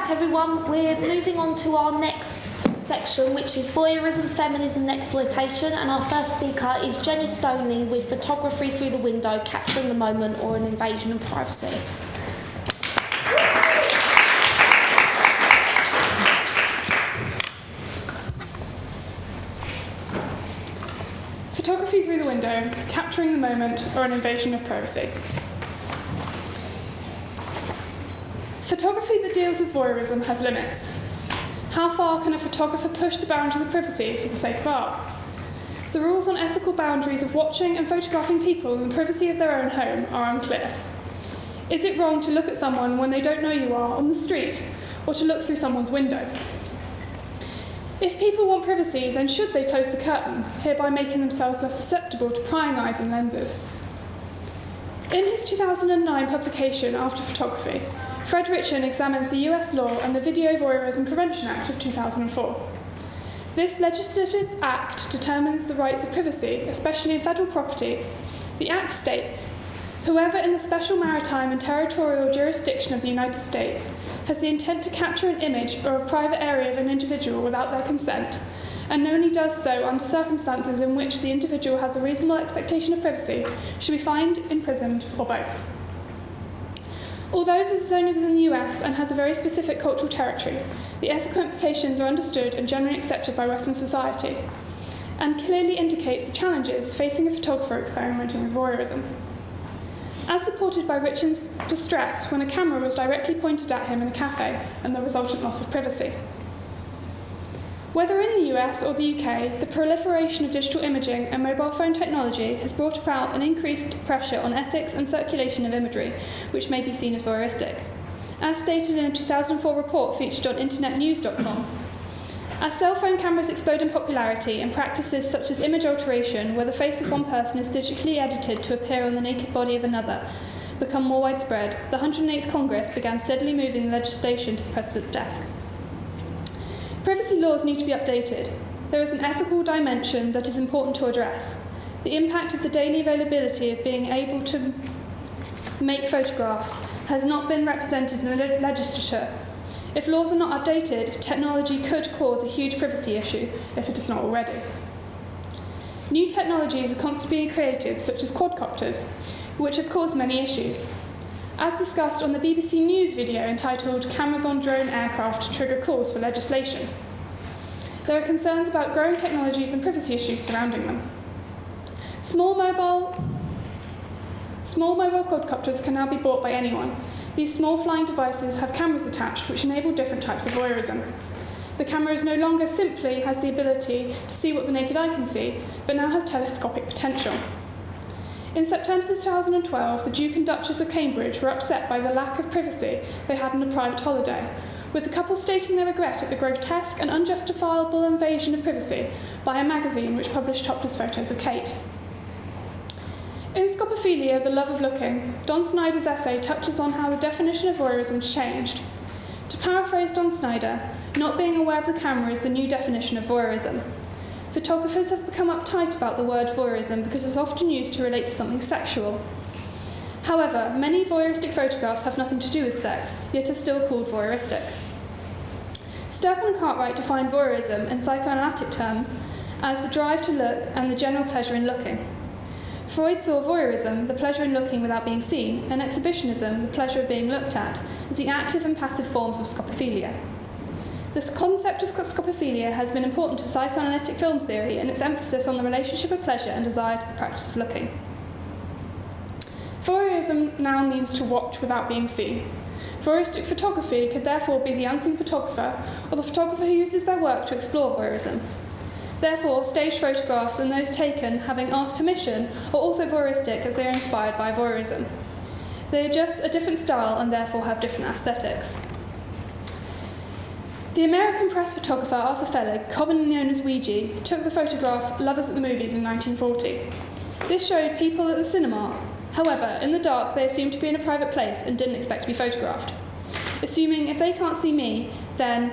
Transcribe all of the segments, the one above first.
back, everyone. We're moving on to our next section, which is voyeurism, feminism and exploitation, and our first speaker is Jenny Stoney with Photography Through the Window, Capturing the Moment or an Invasion of Privacy. Photography Through the Window, Capturing the Moment or an Invasion of Privacy. Photography that deals with voyeurism has limits. How far can a photographer push the boundaries of privacy for the sake of art? The rules on ethical boundaries of watching and photographing people in the privacy of their own home are unclear. Is it wrong to look at someone when they don't know you are on the street, or to look through someone's window? If people want privacy, then should they close the curtain, hereby making themselves less susceptible to prying eyes and lenses? In his 2009 publication, After Photography, Fred Richan examines the US law and the Video Voyeurism Prevention Act of 2004. This legislative act determines the rights of privacy, especially in federal property. The act states, whoever in the special maritime and territorial jurisdiction of the United States has the intent to capture an image or a private area of an individual without their consent, and only does so under circumstances in which the individual has a reasonable expectation of privacy, should be fined, imprisoned, or both. Although this is only within the US and has a very specific cultural territory, the ethical implications are understood and generally accepted by Western society, and clearly indicates the challenges facing a photographer experimenting with voyeurism. As supported by Richard's distress when a camera was directly pointed at him in a cafe and the resultant loss of privacy. Whether in the US or the UK, the proliferation of digital imaging and mobile phone technology has brought about an increased pressure on ethics and circulation of imagery, which may be seen as voyeuristic. As stated in a 2004 report featured on internetnews.com, as cell phone cameras explode in popularity and practices such as image alteration, where the face of one person is digitally edited to appear on the naked body of another, become more widespread, the 108th Congress began steadily moving the legislation to the President's desk. Privacy laws need to be updated. There is an ethical dimension that is important to address. The impact of the daily availability of being able to make photographs has not been represented in the legislature. If laws are not updated, technology could cause a huge privacy issue, if it is not already. New technologies are constantly being created, such as quadcopters, which have caused many issues. As discussed on the BBC News video entitled Cameras on Drone Aircraft Trigger Calls for Legislation, there are concerns about growing technologies and privacy issues surrounding them. Small mobile quadcopters can now be bought by anyone. These small flying devices have cameras attached which enable different types of voyeurism. The camera is no longer simply has the ability to see what the naked eye can see, but now has telescopic potential. In September 2012, the Duke and Duchess of Cambridge were upset by the lack of privacy they had on a private holiday, with the couple stating their regret at the grotesque and unjustifiable invasion of privacy by a magazine which published topless photos of Kate. In Scopophilia, The Love of Looking, Don Snyder's essay touches on how the definition of voyeurism has changed. To paraphrase Don Snyder, not being aware of the camera is the new definition of voyeurism. Photographers have become uptight about the word voyeurism because it's often used to relate to something sexual. However, many voyeuristic photographs have nothing to do with sex, yet are still called voyeuristic. Sturken and Cartwright define voyeurism in psychoanalytic terms as the drive to look and the general pleasure in looking. Freud saw voyeurism, the pleasure in looking without being seen, and exhibitionism, the pleasure of being looked at, as the active and passive forms of scopophilia. This concept of scopophilia has been important to psychoanalytic film theory and its emphasis on the relationship of pleasure and desire to the practice of looking. Voyeurism now means to watch without being seen. Voyeuristic photography could therefore be the unseen photographer or the photographer who uses their work to explore voyeurism. Therefore, staged photographs and those taken having asked permission are also voyeuristic as they are inspired by voyeurism. They are just a different style and therefore have different aesthetics. The American press photographer Arthur Felig, commonly known as Ouija, took the photograph Lovers at the Movies in 1940. This showed people at the cinema. However, in the dark, they assumed to be in a private place and didn't expect to be photographed. Assuming if they can't see me, then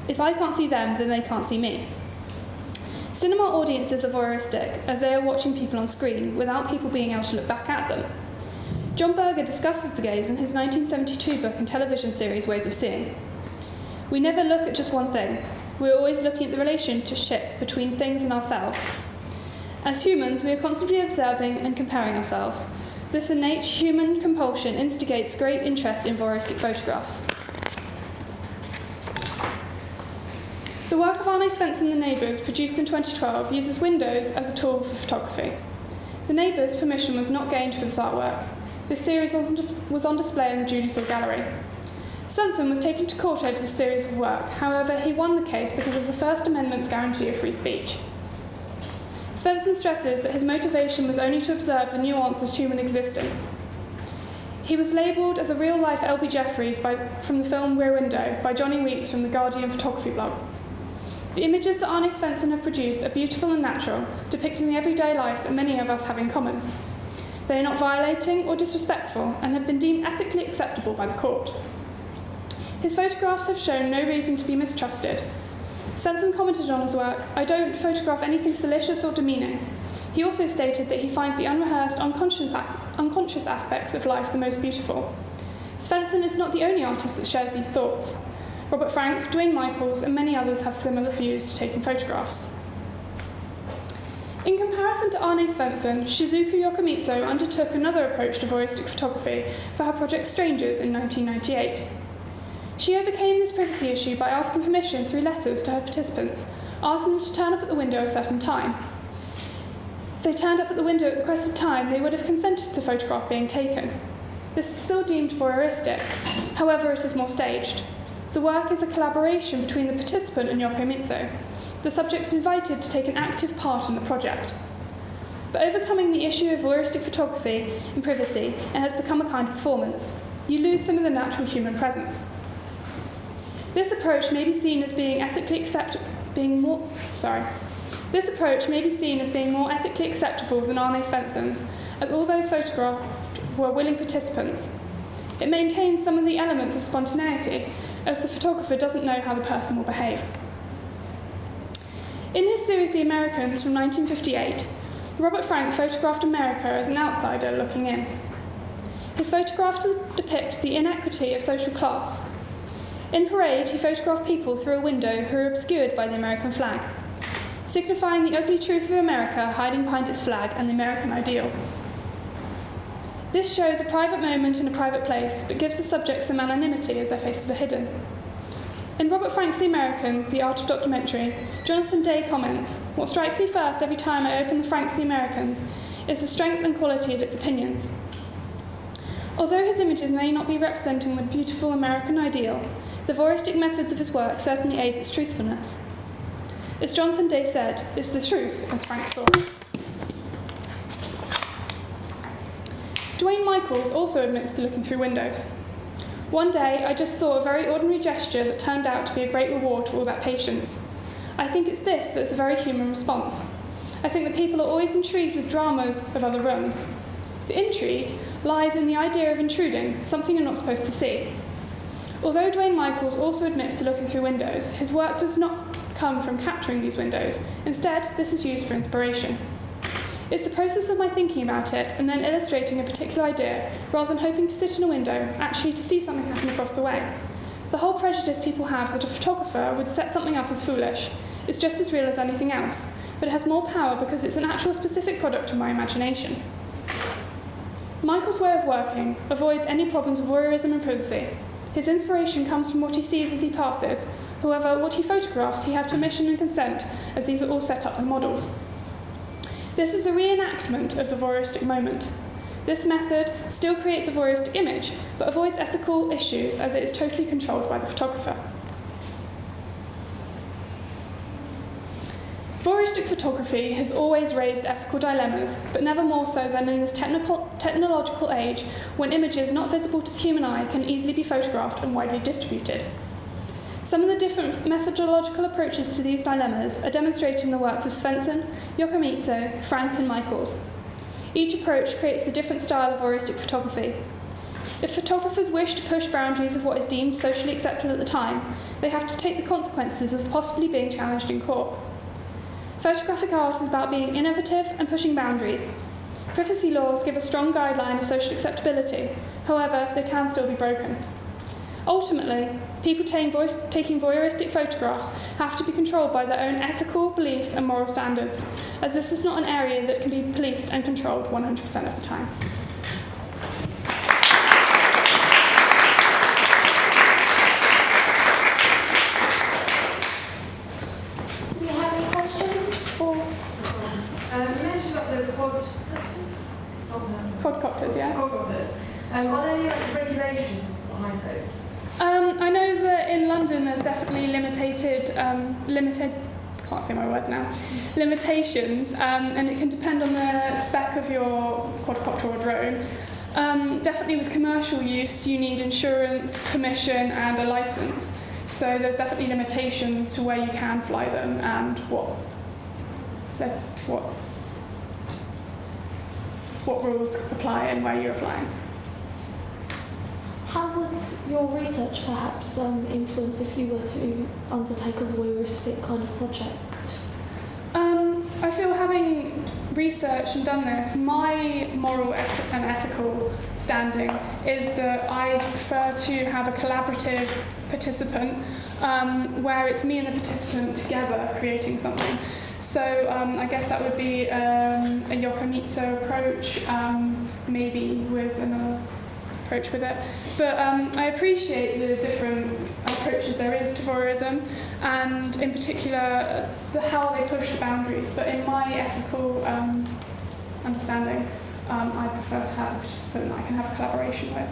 if I can't see them, then they can't see me. Cinema audiences are voyeuristic, as they are watching people on screen without people being able to look back at them. John Berger discusses the gaze in his 1972 book and television series Ways of Seeing. We never look at just one thing. We're always looking at the relationship between things and ourselves. As humans, we are constantly observing and comparing ourselves. This innate human compulsion instigates great interest in voyeuristic photographs. The work of Arne Svensson and the Neighbours, produced in 2012, uses windows as a tool for photography. The Neighbours' permission was not gained for this artwork. This series was on display in the Herbert Gallery. Svensson was taken to court over this series of work. However, he won the case because of the First Amendment's guarantee of free speech. Svensson stresses that his motivation was only to observe the nuances of human existence. He was labelled as a real-life L.B. Jeffries from the film Rear Window by Johnny Weeks from the Guardian photography blog. The images that Arne Svensson have produced are beautiful and natural, depicting the everyday life that many of us have in common. They are not violating or disrespectful and have been deemed ethically acceptable by the court. His photographs have shown no reason to be mistrusted. Svensson commented on his work, "I don't photograph anything salacious or demeaning." He also stated that he finds the unrehearsed, unconscious aspects of life the most beautiful. Svensson is not the only artist that shares these thoughts. Robert Frank, Dwayne Michaels, and many others have similar views to taking photographs. In comparison to Arne Svensson, Shizuku Yokomitsu undertook another approach to voyeuristic photography for her project Strangers in 1998. She overcame this privacy issue by asking permission through letters to her participants, asking them to turn up at the window at a certain time. If they turned up at the window at the requested time, they would have consented to the photograph being taken. This is still deemed voyeuristic, however it is more staged. The work is a collaboration between the participant and Yokomitsu. The subject is invited to take an active part in the project. But overcoming the issue of voyeuristic photography and privacy, it has become a kind of performance. You lose some of the natural human presence. This approach may be seen as being This approach may be seen as being more ethically acceptable than Arne Svensson's, as all those photographed were willing participants. It maintains some of the elements of spontaneity, as the photographer doesn't know how the person will behave. In his series The Americans from 1958, Robert Frank photographed America as an outsider looking in. His photographs depict the inequity of social class. In Parade, he photographed people through a window who are obscured by the American flag, signifying the ugly truth of America hiding behind its flag and the American ideal. This shows a private moment in a private place, but gives the subjects some anonymity as their faces are hidden. In Robert Frank's The Americans, The Art of Documentary, Jonathan Day comments, "What strikes me first every time I open the Frank's The Americans is the strength and quality of its opinions. Although his images may not be representing the beautiful American ideal, the voyeuristic methods of his work certainly aids its truthfulness. As Jonathan Day said, it's the truth as Frank saw it." Dwayne Michaels also admits to looking through windows. "One day, I just saw a very ordinary gesture that turned out to be a great reward to all that patience. I think it's this that's a very human response. I think that people are always intrigued with dramas of other rooms. The intrigue lies in the idea of intruding, something you're not supposed to see." Although Dwayne Michaels also admits to looking through windows, his work does not come from capturing these windows. Instead, this is used for inspiration. "It's the process of my thinking about it and then illustrating a particular idea, rather than hoping to sit in a window, actually to see something happen across the way. The whole prejudice people have that a photographer would set something up as foolish is just as real as anything else, but it has more power because it's an actual specific product of my imagination." Michael's way of working avoids any problems with voyeurism and privacy. His inspiration comes from what he sees as he passes. However, what he photographs, he has permission and consent, as these are all set up with models. This is a reenactment of the voyeuristic moment. This method still creates a voyeuristic image, but avoids ethical issues as it is totally controlled by the photographer. Voyeuristic photography has always raised ethical dilemmas, but never more so than in this technological age when images not visible to the human eye can easily be photographed and widely distributed. Some of the different methodological approaches to these dilemmas are demonstrated in the works of Svensson, Yokomitsu, Frank and Michaels. Each approach creates a different style of voyeuristic photography. If photographers wish to push boundaries of what is deemed socially acceptable at the time, they have to take the consequences of possibly being challenged in court. Photographic art is about being innovative and pushing boundaries. Privacy laws give a strong guideline of social acceptability, however, they can still be broken. Ultimately, people taking voyeuristic photographs have to be controlled by their own ethical beliefs and moral standards, as this is not an area that can be policed and controlled 100% of the time. Do we have any questions for? You mentioned about the Quadcopters, yeah? quadcopters. Are there any regulations behind those? I know that in London there's definitely limitations, and it can depend on the spec of your quadcopter or drone. Definitely with commercial use, you need insurance, permission, and a license. So there's definitely limitations to where you can fly them and what rules apply and where you're flying. How would your research perhaps influence if you were to undertake a voyeuristic kind of project? I feel having researched and done this, my moral and ethical standing is that I prefer to have a collaborative participant where it's me and the participant together creating something. So I guess that would be a Yokomitsu approach, maybe with another approach with it. But I appreciate the different approaches there is to voyeurism, and in particular how they push the boundaries. But in my ethical understanding, I prefer to have a participant that I can have a collaboration with.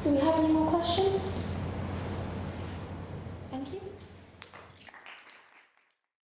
Do we have any more questions?